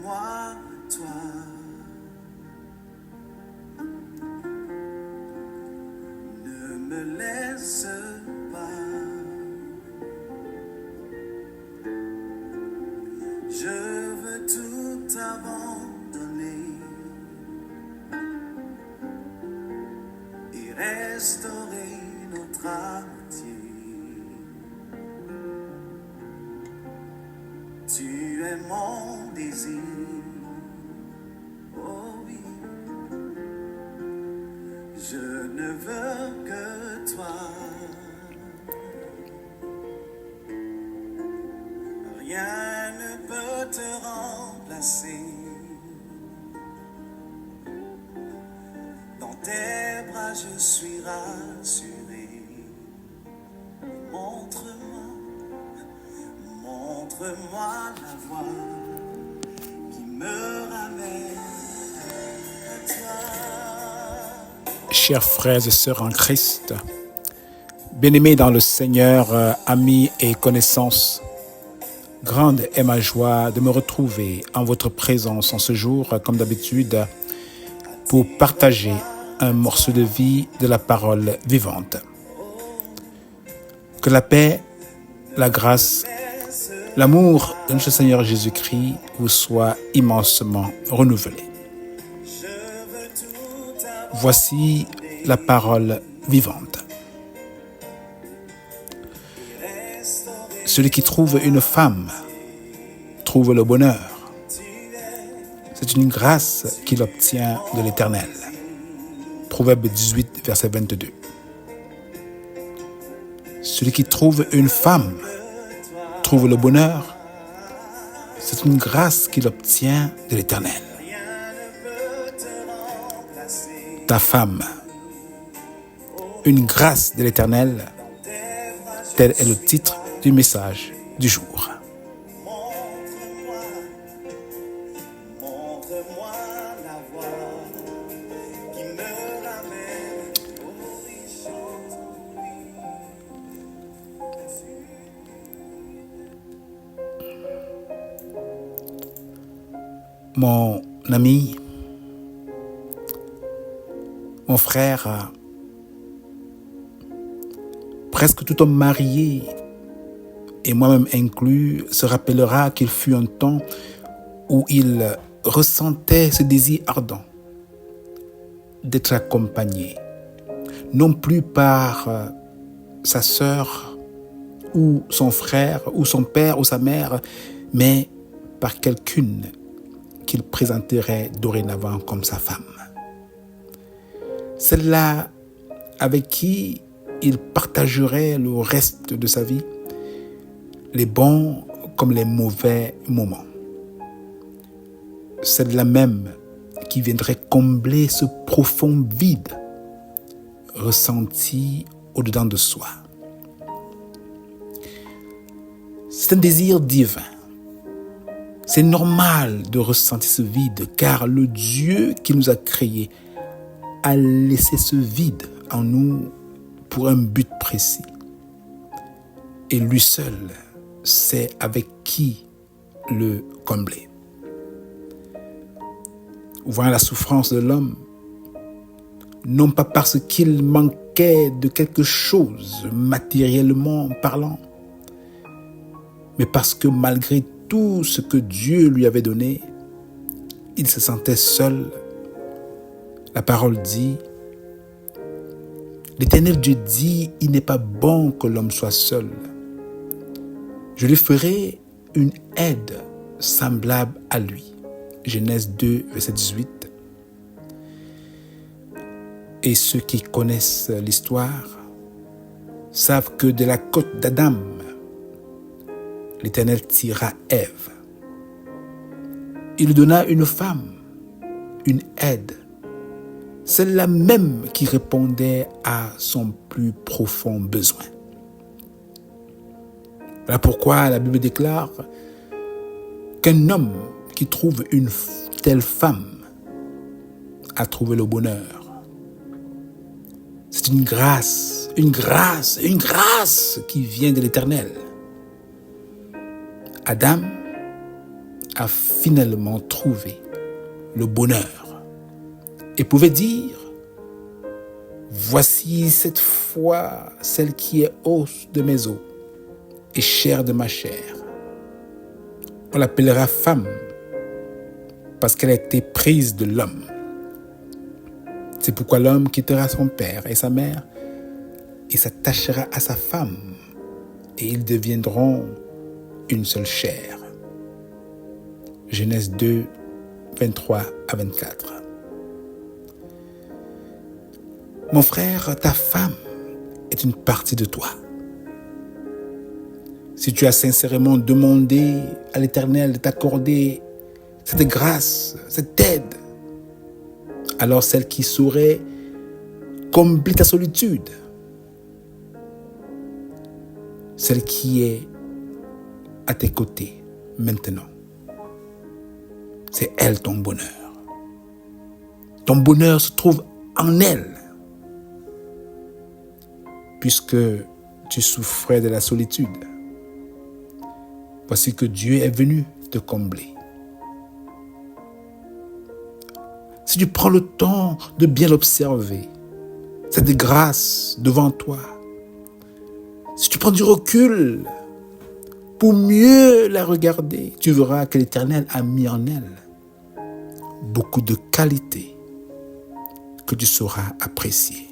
Montre-moi, toi, ne me laisse pas. Je veux tout abandonner et restaurer notre amitié. Tu es mon désir, oh oui. Je ne veux que toi. Rien ne peut te remplacer. Dans tes bras je suis rassuré. Montre-moi la voie qui me ramène à toi. Chers frères et sœurs en Christ, bien-aimés dans le Seigneur, amis et connaissances, grande est ma joie de me retrouver en votre présence en ce jour, comme d'habitude, pour partager un morceau de vie de la parole vivante. Que la paix, la grâce, l'amour de notre Seigneur Jésus-Christ vous soit immensement renouvelé. Voici la parole vivante. Celui qui trouve une femme trouve le bonheur. C'est une grâce qu'il obtient de l'Éternel. Proverbe 18, verset 22. Celui qui trouve une femme trouve le bonheur. C'est une grâce qu'il obtient de l'Éternel. Ta femme, une grâce de l'Éternel, tel est le titre du message du jour. Montre-moi la voie qui me ramène aux riches. Mon ami, mon frère, presque tout homme marié, et moi-même inclus, se rappellera qu'il fut un temps où il ressentait ce désir ardent d'être accompagné, non plus par sa sœur ou son frère ou son père ou sa mère, mais par quelqu'une qu'il présenterait dorénavant comme sa femme. Celle-là avec qui il partagerait le reste de sa vie, les bons comme les mauvais moments. Celle-là même qui viendrait combler ce profond vide ressenti au-dedans de soi. C'est un désir divin. C'est normal de ressentir ce vide, car le Dieu qui nous a créés a laissé ce vide en nous pour un but précis. Et lui seul sait avec qui le combler. Voyant la souffrance de l'homme, non pas parce qu'il manquait de quelque chose matériellement parlant, mais parce que malgré tout ce que Dieu lui avait donné, il se sentait seul. La parole dit, l'Éternel Dieu dit, il n'est pas bon que l'homme soit seul. Je lui ferai une aide semblable à lui. Genèse 2, verset 18. Et ceux qui connaissent l'histoire savent que de la côte d'Adam, l'Éternel tira Ève. Il lui donna une femme, une aide, celle-là même qui répondait à son plus profond besoin. Voilà pourquoi la Bible déclare qu'un homme qui trouve une telle femme a trouvé le bonheur. C'est une grâce qui vient de l'Éternel. Adam a finalement trouvé le bonheur et pouvait dire: voici cette fois celle qui est os de mes os et chair de ma chair. On l'appellera femme parce qu'elle a été prise de l'homme. C'est pourquoi l'homme quittera son père et sa mère et s'attachera à sa femme et ils deviendront une seule chair. Genèse 2, 23 à 24. Mon frère, ta femme est une partie de toi. Si tu as sincèrement demandé à l'Éternel de t'accorder cette grâce, cette aide, alors celle qui saurait combler ta solitude, celle qui est à tes côtés maintenant, c'est elle ton bonheur. Ton bonheur se trouve en elle, puisque tu souffrais de la solitude. Voici que Dieu est venu te combler. Si tu prends le temps de bien l'observer, cette grâce devant toi, si tu prends du recul pour mieux la regarder, tu verras que l'Éternel a mis en elle beaucoup de qualités que tu sauras apprécier.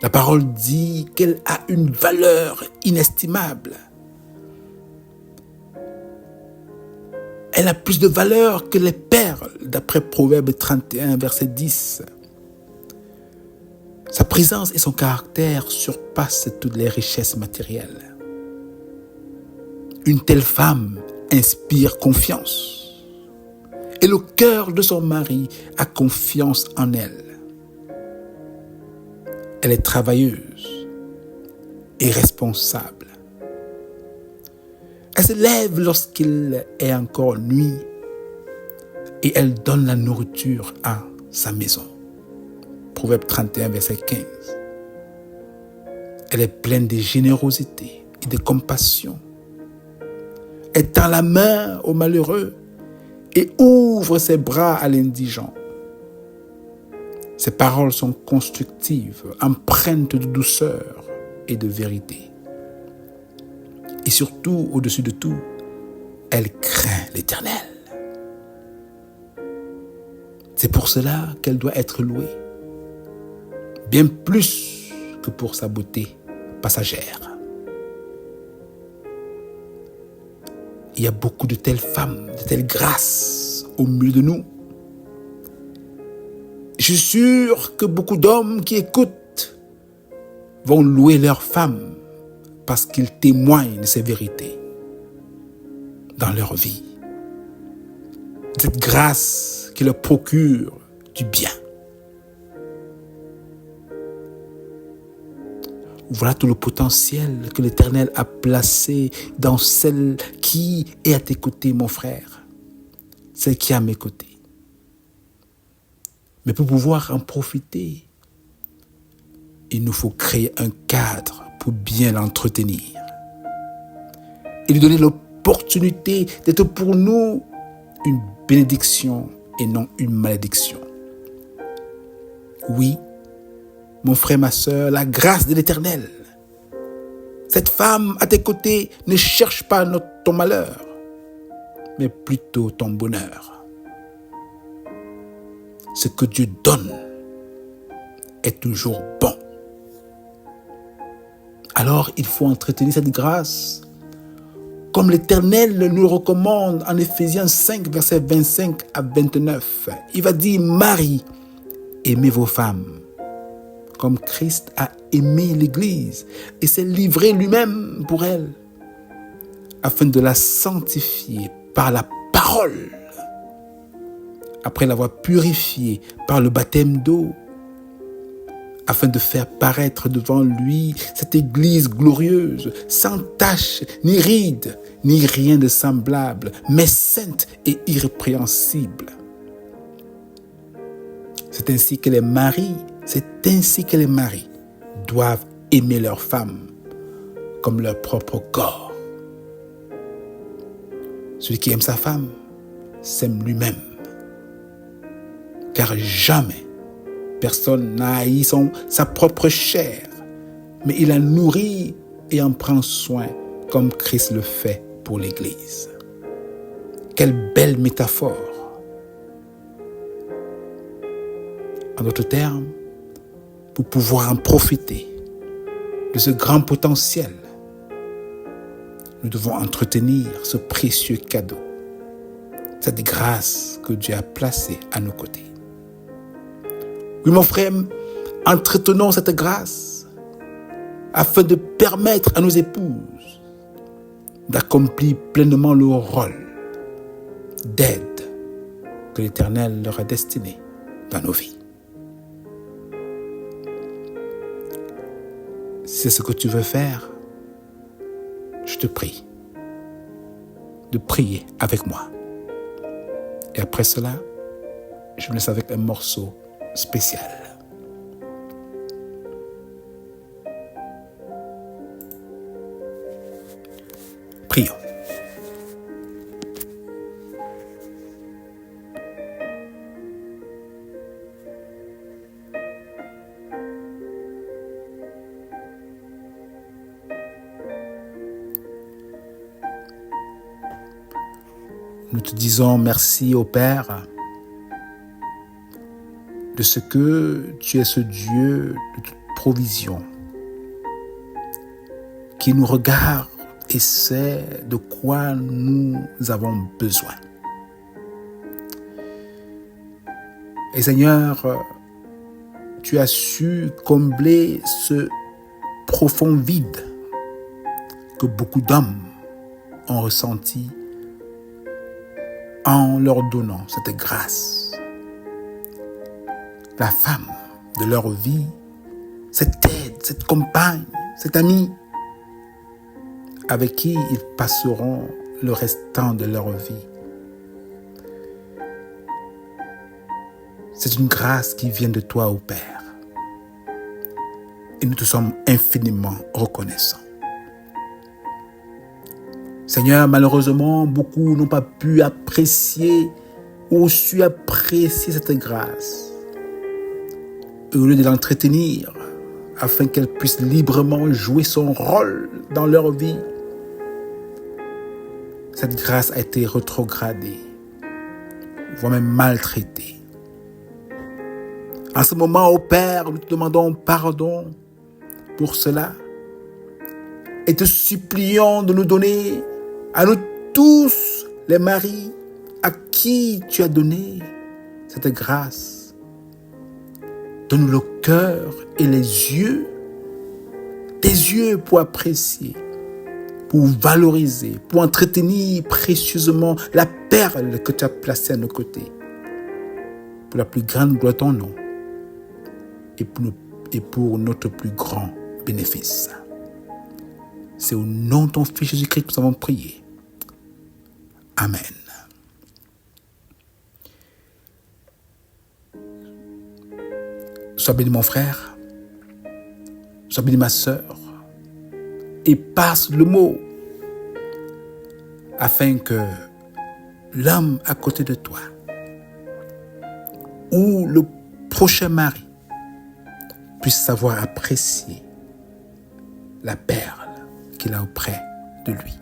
La parole dit qu'elle a une valeur inestimable. Elle a plus de valeur que les perles, d'après Proverbe 31, verset 10. Sa présence et son caractère surpassent toutes les richesses matérielles. Une telle femme inspire confiance. Et le cœur de son mari a confiance en elle. Elle est travailleuse et responsable. Elle se lève lorsqu'il est encore nuit et elle donne la nourriture à sa maison. Proverbe 31, verset 15. Elle est pleine de générosité et de compassion. Elle tend la main aux malheureux et ouvre ses bras à l'indigent. Ses paroles sont constructives, empreintes de douceur et de vérité. Et surtout, au-dessus de tout, elle craint l'Éternel. C'est pour cela qu'elle doit être louée, bien plus que pour sa beauté passagère. Il y a beaucoup de telles femmes, de telles grâces au milieu de nous. Je suis sûr que beaucoup d'hommes qui écoutent vont louer leurs femmes parce qu'ils témoignent de ces vérités dans leur vie. Cette grâce qui leur procure du bien. Voilà tout le potentiel que l'Éternel a placé dans celle qui est à tes côtés, mon frère. Celle qui est à mes côtés. Mais pour pouvoir en profiter, il nous faut créer un cadre pour bien l'entretenir. Et lui donner l'opportunité d'être pour nous une bénédiction et non une malédiction. Oui, mon frère, ma sœur, la grâce de l'Éternel. Cette femme à tes côtés ne cherche pas ton malheur, mais plutôt ton bonheur. Ce que Dieu donne est toujours bon. Alors, il faut entretenir cette grâce comme l'Éternel nous le recommande en Éphésiens 5, versets 25 à 29. Il va dire: Marie, aimez vos femmes, comme Christ a aimé l'Église et s'est livré lui-même pour elle, afin de la sanctifier par la parole, après l'avoir purifiée par le baptême d'eau, afin de faire paraître devant lui cette Église glorieuse, sans tache, ni ride, ni rien de semblable, mais sainte et irrépréhensible. C'est ainsi que les maris doivent aimer leurs femmes comme leur propre corps. Celui qui aime sa femme s'aime lui-même. Car jamais personne n'a haï sa propre chair, mais il la nourrit et en prend soin comme Christ le fait pour l'Église. Quelle belle métaphore! En d'autres termes, pour pouvoir en profiter de ce grand potentiel, nous devons entretenir ce précieux cadeau, cette grâce que Dieu a placée à nos côtés. Oui, mon frère, entretenons cette grâce afin de permettre à nos épouses d'accomplir pleinement le rôle d'aide que l'Éternel leur a destiné dans nos vies. Si c'est ce que tu veux faire, je te prie de prier avec moi. Et après cela, je me laisse avec un morceau spécial. Prions. Nous te disons merci au Père de ce que tu es ce Dieu de toute provision qui nous regarde et sait de quoi nous avons besoin. Et Seigneur, tu as su combler ce profond vide que beaucoup d'hommes ont ressenti en leur donnant cette grâce. La femme de leur vie, cette aide, cette compagne, cet ami avec qui ils passeront le restant de leur vie. C'est une grâce qui vient de toi, ô Père. Et nous te sommes infiniment reconnaissants. Seigneur, malheureusement, beaucoup n'ont pas pu apprécier ou su apprécier cette grâce. Et au lieu de l'entretenir, afin qu'elle puisse librement jouer son rôle dans leur vie, cette grâce a été rétrogradée, voire même maltraitée. En ce moment, ô Père, nous te demandons pardon pour cela et te supplions de nous donner à nous tous les maris à qui tu as donné cette grâce. Donne-nous le cœur et les yeux, tes yeux pour apprécier, pour valoriser, pour entretenir précieusement la perle que tu as placée à nos côtés. Pour la plus grande gloire de ton nom et pour notre plus grand bénéfice. C'est au nom de ton Fils Jésus-Christ que nous avons prié. Amen. Sois béni mon frère, sois béni ma sœur, et passe le mot afin que l'homme à côté de toi ou le prochain mari puisse savoir apprécier la perle qu'il a auprès de lui.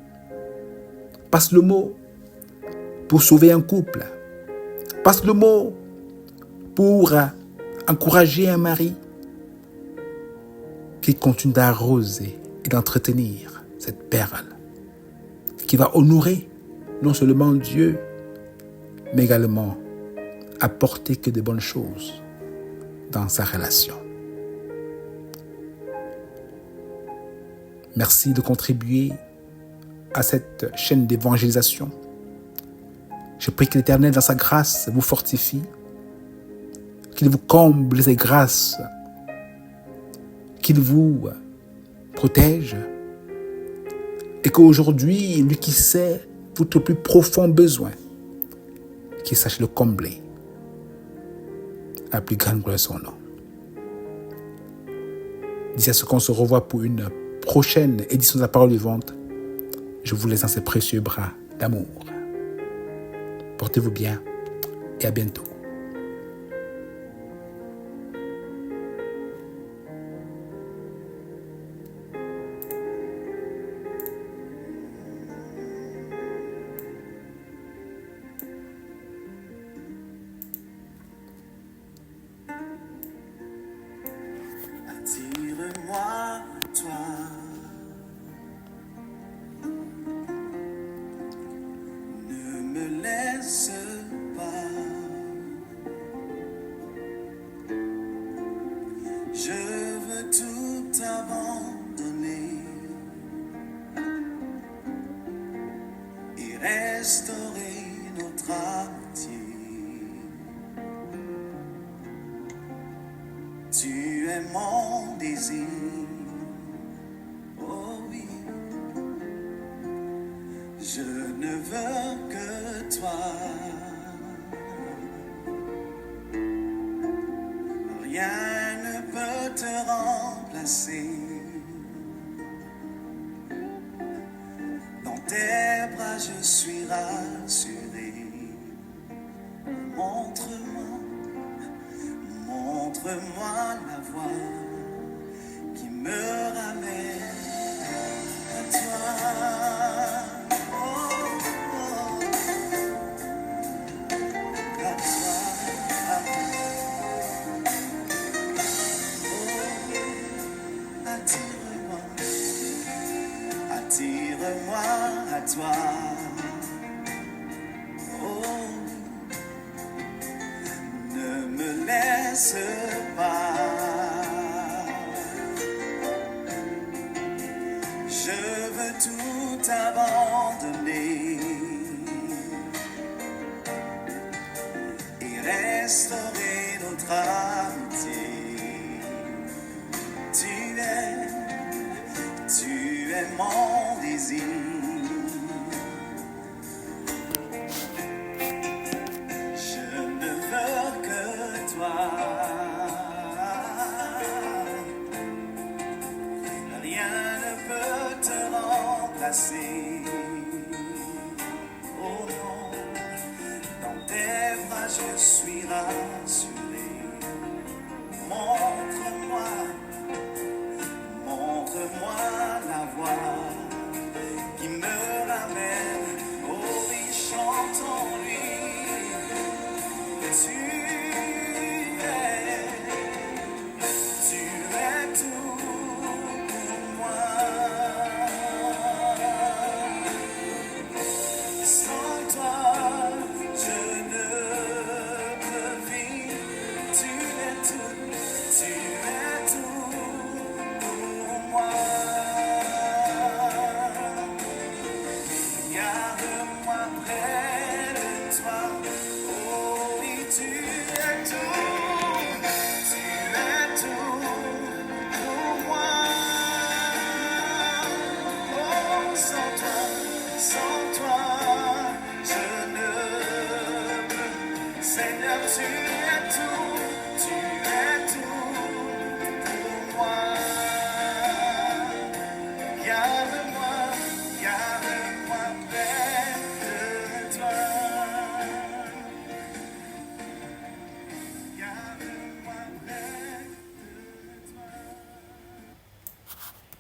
Passe le mot pour sauver un couple. Passe le mot pour encourager un mari qui continue d'arroser et d'entretenir cette perle qui va honorer non seulement Dieu, mais également apporter que de bonnes choses dans sa relation. Merci de contribuer à cette chaîne d'évangélisation. Je prie que l'Éternel, dans sa grâce, vous fortifie, qu'il vous comble ses grâces, qu'il vous protège, et qu'aujourd'hui, lui qui sait votre plus profond besoin, qu'il sache le combler à la plus grande gloire de son nom. D'ici à ce qu'on se revoit pour une prochaine édition de la parole vivante, je vous laisse dans ses précieux bras d'amour. Portez-vous bien et à bientôt. Attire-moi à toi. Ne me laisse pas. Je veux tout abandonner et restaurer notre amitié. Tu es mon désir, oh oui. Je ne veux que toi. Rien ne peut te remplacer. Dans tes bras je suis rassuré. Montre-moi la voie qui me ramène à toi. Oh, oh, à toi, à toi. Oh, attire-moi à toi. Oh, ne me laisse pas. Je veux tout abandonner et restaurer notre amitié. Tu es mon désir. Je ne veux que toi. Rien ne peut te remplacer. Oh non, dans tes bras je suis rassuré. Montre-moi la voie qui me ramène au riche en lui. Tu es tout pour moi. Sans toi, je ne peux vivre. Tu es tout pour moi. Garde-moi près de toi. Oh oui, tu es tout pour moi. Oh, sans toi, je ne peux. Seigneur, tu